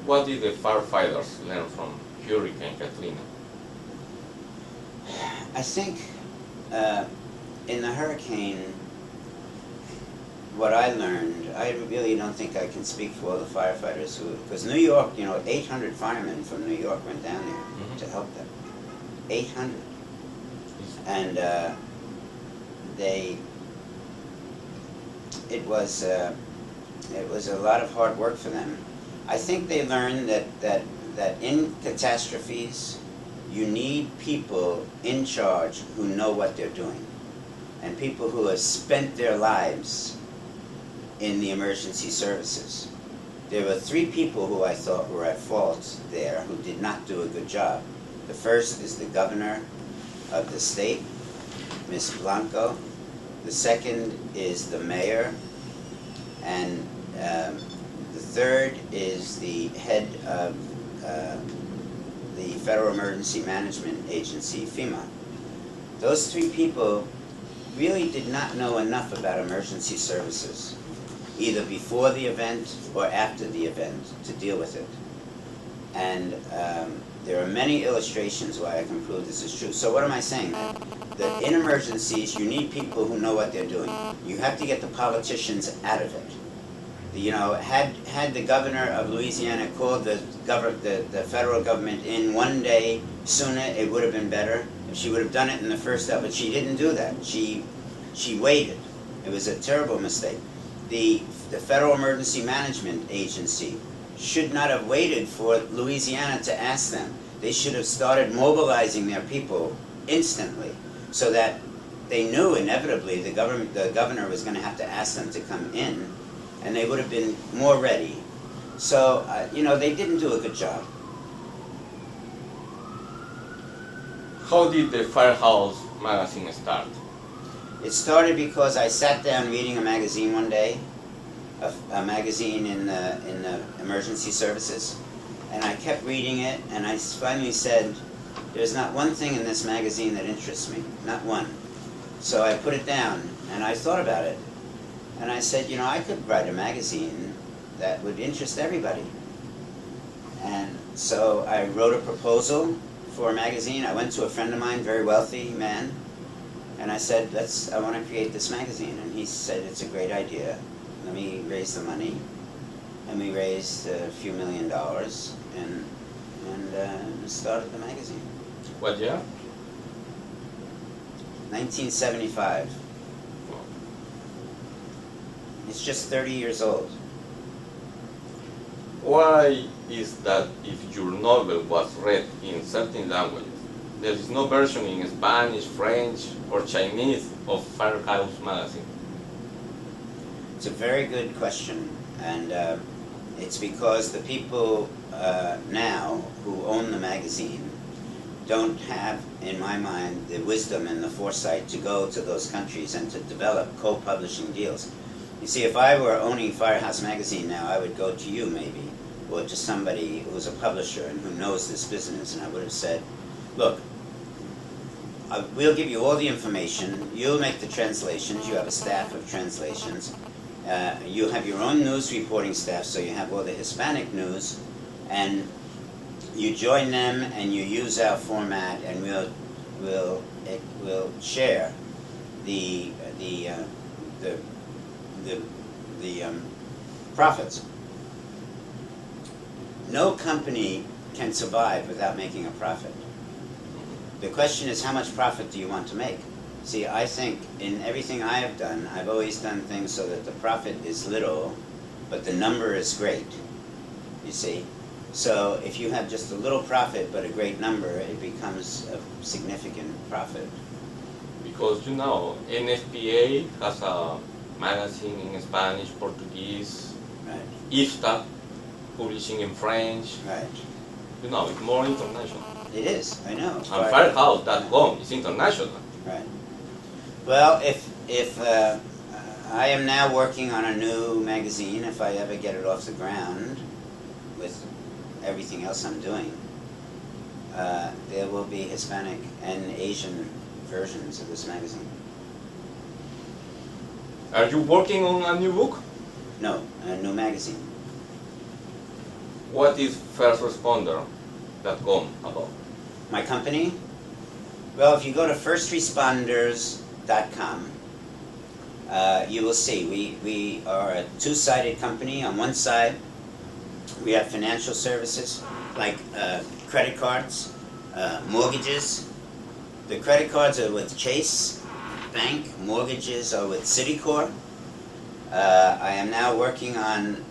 What did the firefighters learn from Hurricane Katrina? I think in the hurricane, what I learned, I really don't think I can speak for all the firefighters because New York, 800 firemen from New York went down there to help them. 800. And it was a lot of hard work for them. I think they learned that in catastrophes, you need people in charge who know what they're doing, and people who have spent their lives in the emergency services. There were 3 people who I thought were at fault there who did not do a good job. The first is the governor of the state, Ms. Blanco. The second is the mayor, and the third is the head of the Federal Emergency Management Agency, FEMA. Those 3 people really did not know enough about emergency services, either before the event or after the event, to deal with it. And there are many illustrations why I can prove this is true. So what am I saying? That in emergencies, you need people who know what they're doing. You have to get the politicians out of it. Had the governor of Louisiana called the federal government in one day sooner, it would have been better. If she would have done it in the first step, but she didn't do that. She waited. It was a terrible mistake. The Federal Emergency Management Agency should not have waited for Louisiana to ask them. They should have started mobilizing their people instantly, so that they knew inevitably the governor was going to have to ask them to come in, and they would have been more ready. So, they didn't do a good job. How did the Firehouse magazine start? It started because I sat down reading a magazine one day, a magazine in the emergency services, and I kept reading it, and I finally said, there's not one thing in this magazine that interests me, not one. So I put it down, and I thought about it, and I said, I could write a magazine that would interest everybody. And so I wrote a proposal for a magazine. I went to a friend of mine, very wealthy man, and I said, I want to create this magazine. And he said, it's a great idea. Let me raise the money. And we raised a few $1 million and started the magazine. What year? 1975. It's just 30 years old. Why is that if your novel was read in certain languages, there is no version in Spanish, French, or Chinese of Firehouse magazine? It's a very good question, and it's because the people now who own the magazine don't have, in my mind, the wisdom and the foresight to go to those countries and to develop co-publishing deals. You see, if I were owning Firehouse magazine now, I would go to you maybe, or to somebody who's a publisher and who knows this business, and I would have said, look, we'll give you all the information, you'll make the translations, you have a staff of translations, you have your own news reporting staff, so you have all the Hispanic news, and you join them and you use our format, and we'll share the profits. No company can survive without making a profit. The question is, how much profit do you want to make? See, I think in everything I have done, I've always done things so that the profit is little, but the number is great, you see? So if you have just a little profit but a great number, it becomes a significant profit. Because, NFPA has a magazine in Spanish, Portuguese, Right. IFTA, publishing in French. Right. It's more international. It is, I know. And Firehouse.com is international. Right. Well, if I am now working on a new magazine, if I ever get it off the ground with everything else I'm doing, there will be Hispanic and Asian versions of this magazine. Are you working on a new book? No, a new magazine. What is firstresponder.com about? My company? Well, if you go to firstresponders.com, you will see we are a two-sided company. On one side, we have financial services like credit cards, mortgages. The credit cards are with Chase Bank, mortgages are with Citicorp. I am now working on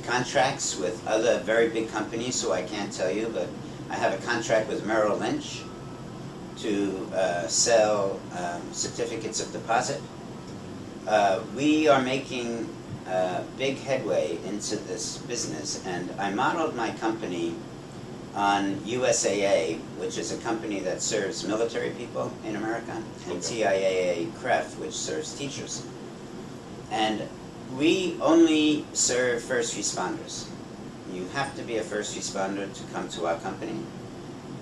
contracts with other very big companies, so I can't tell you, but I have a contract with Merrill Lynch to sell certificates of deposit. We are making big headway into this business, and I modeled my company on USAA, which is a company that serves military people in America, and TIAA-CREF, which serves teachers. And we only serve first responders. You have to be a first responder to come to our company.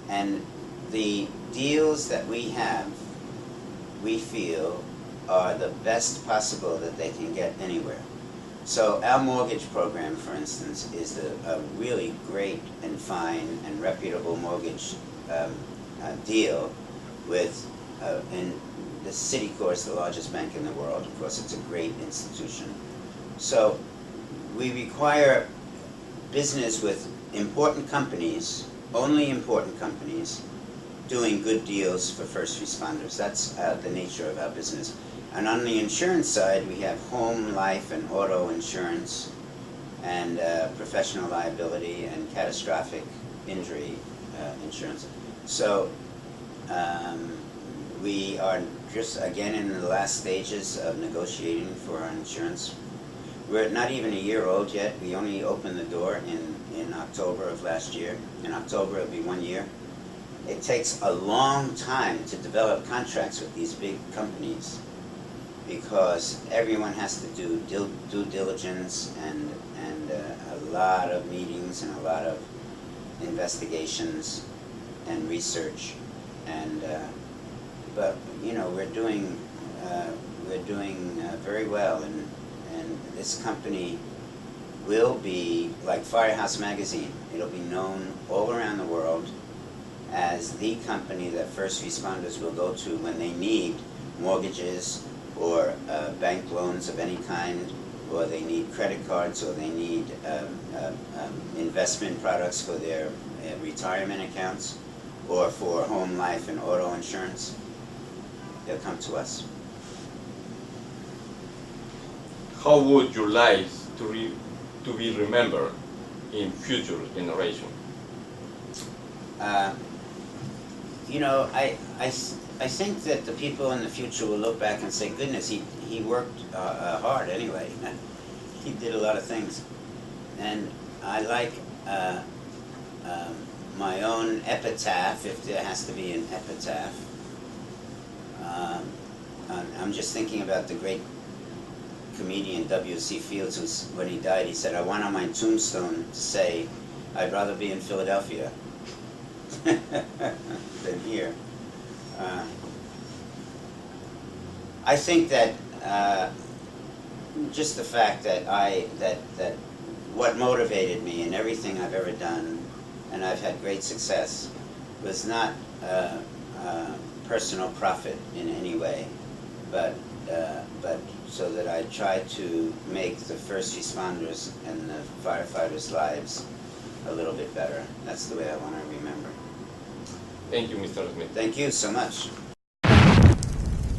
And the deals that we have, we feel, are the best possible that they can get anywhere. So our mortgage program, for instance, is a really great and fine and reputable mortgage deal with, and the Citicorp is the largest bank in the world. Of course, it's a great institution. So we require business with important companies, only important companies, doing good deals for first responders. That's the nature of our business. And on the insurance side, we have home, life, and auto insurance, and professional liability and catastrophic injury insurance. So we are just, again, in the last stages of negotiating for our insurance. We're not even a year old yet. We only opened the door in October of last year. In October, it'll be 1 year. It takes a long time to develop contracts with these big companies, because everyone has to do due diligence and a lot of meetings and a lot of investigations and research, and but you know, we're doing very well, and this company will be like Firehouse Magazine. It'll be known all around the world as the company that first responders will go to when they need mortgages or bank loans of any kind, or they need credit cards, or they need investment products for their retirement accounts, or for home, life, and auto insurance. They'll come to us. How would you like to be remembered in future generations? You know, I think that the people in the future will look back and say, goodness, he worked hard anyway. He did a lot of things. And I like my own epitaph, if there has to be an epitaph. I'm just thinking about the great comedian W.C. Fields, who, when he died, he said, I want on my tombstone to say, I'd rather be in Philadelphia than here. I think that just the fact that that what motivated me in everything I've ever done, and I've had great success, was not personal profit in any way, but so that I tried to make the first responders and the firefighters' lives a little bit better. That's the way I want to remember. Thank you, Mr. Smith. Thank you so much.